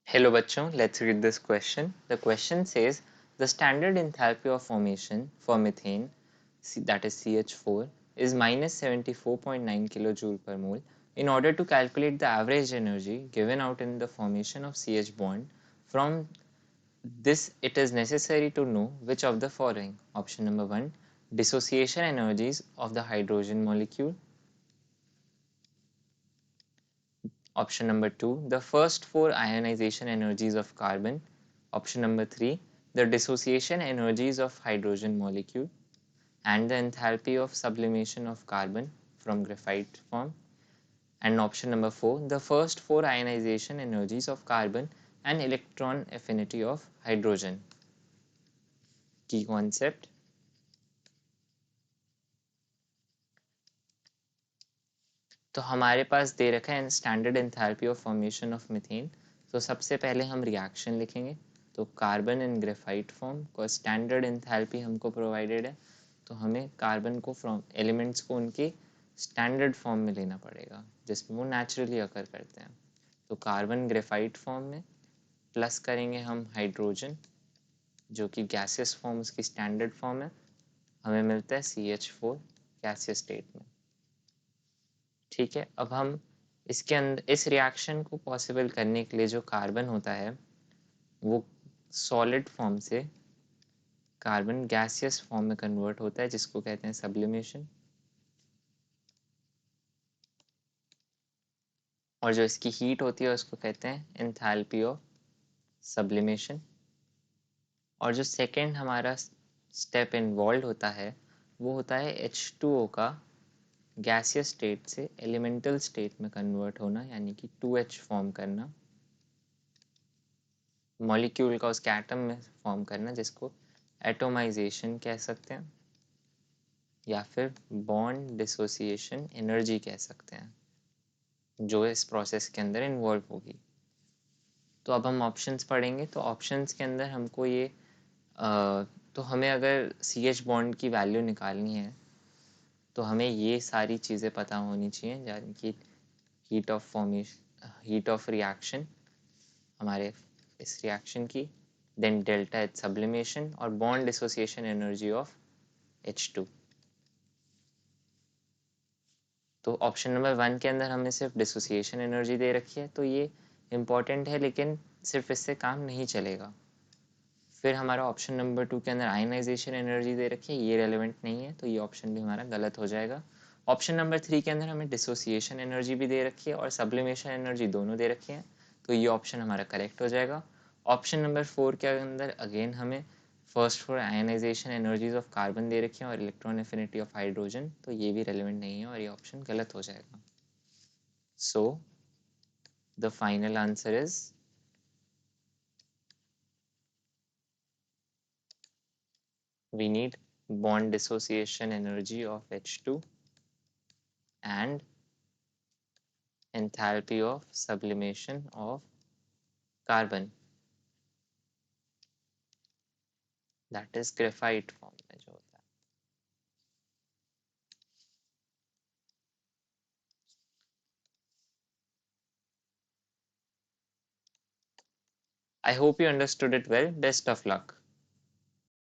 Hello bachcho, let's read this question. The question says the standard enthalpy of formation for methane, that is CH4, is minus 74.9 kilojoule per mole. In order to calculate the average energy given out in the formation of CH bond, from this it is necessary to know which of the following. Option number 1, dissociation energies of the hydrogen molecule. Option number 2, the first four ionization energies of carbon. Option number 3, the dissociation energies of hydrogen molecule and the enthalpy of sublimation of carbon from graphite form. And option number 4, the first four ionization energies of carbon and electron affinity of hydrogen. Key concept. तो हमारे पास दे रखा है standard enthalpy of formation of methane. तो सबसे पहले हम reaction लिखेंगे. तो कार्बन इन ग्रेफाइट फॉर्म को स्टैंडर्ड एंथैल्पी हमको प्रोवाइडेड है, तो हमें कार्बन को फ्रॉम एलिमेंट्स को उनके स्टैंडर्ड फॉर्म में लेना पड़ेगा जिसमें वो नेचुरली अकर करते हैं. तो कार्बन ग्रेफाइट फॉर्म में प्लस करेंगे हम हाइड्रोजन जो कि गैसियस फॉर्म उसकी स्टैंडर्ड फॉर्म है, हमें मिलता है CH4 गैसियस स्टेट में. ठीक है, अब हम इसके अंदर इस रिएक्शन को पॉसिबल करने के लिए जो कार्बन होता है वो सॉलिड फॉर्म से कार्बन गैसियस फॉर्म में कन्वर्ट होता है जिसको कहते हैं सब्लिमेशन. और जो इसकी हीट होती है उसको कहते हैं एंथैल्पी ऑफ सब्लिमेशन. और जो सेकेंड हमारा स्टेप इन्वॉल्व होता है वो होता है H2O का गैसियस स्टेट से एलिमेंटल स्टेट में कन्वर्ट होना, यानी कि 2H फॉर्म करना, मॉलिक्यूल का उसके एटम में फॉर्म करना, जिसको एटोमाइजेशन कह सकते हैं या फिर बॉन्ड डिसोसिएशन एनर्जी कह सकते हैं जो इस प्रोसेस के अंदर इन्वॉल्व होगी. तो अब हम ऑप्शंस पढ़ेंगे. तो ऑप्शंस के अंदर हमको ये तो हमें अगर CH बॉन्ड की वैल्यू निकालनी है तो हमें ये सारी चीज़ें पता होनी चाहिए, यानी कि heat of formation, heat of reaction हमारे इस रिएक्शन की, देन डेल्टा एच सब्लिमेशन और bond dissociation energy of H2. तो ऑप्शन नंबर 1 के अंदर हमें सिर्फ डिसोसिएशन एनर्जी दे रखी है, तो ये इम्पॉर्टेंट है लेकिन सिर्फ इससे काम नहीं चलेगा. फिर हमारा ऑप्शन नंबर 2 के अंदर आयनाइजेशन एनर्जी दे रखी है, ये रेलेवेंट नहीं है, तो ये ऑप्शन भी हमारा गलत हो जाएगा. ऑप्शन नंबर 3 के अंदर हमें डिसोसिएशन एनर्जी भी दे रखी है और सब्लिमेशन एनर्जी दोनों दे रखी है, तो ये ऑप्शन हमारा करेक्ट हो जाएगा. ऑप्शन नंबर 4 के अंदर अगेन हमें first four ionization energies of carbon दे रखी है और इलेक्ट्रॉन एफिनिटी ऑफ हाइड्रोजन, तो ये भी रेलेवेंट नहीं है और ये ऑप्शन गलत हो जाएगा. So the final answer is we need bond dissociation energy of H2 and enthalpy of sublimation of carbon, that is graphite form में जो होता है. I hope you understood it well. Best of luck.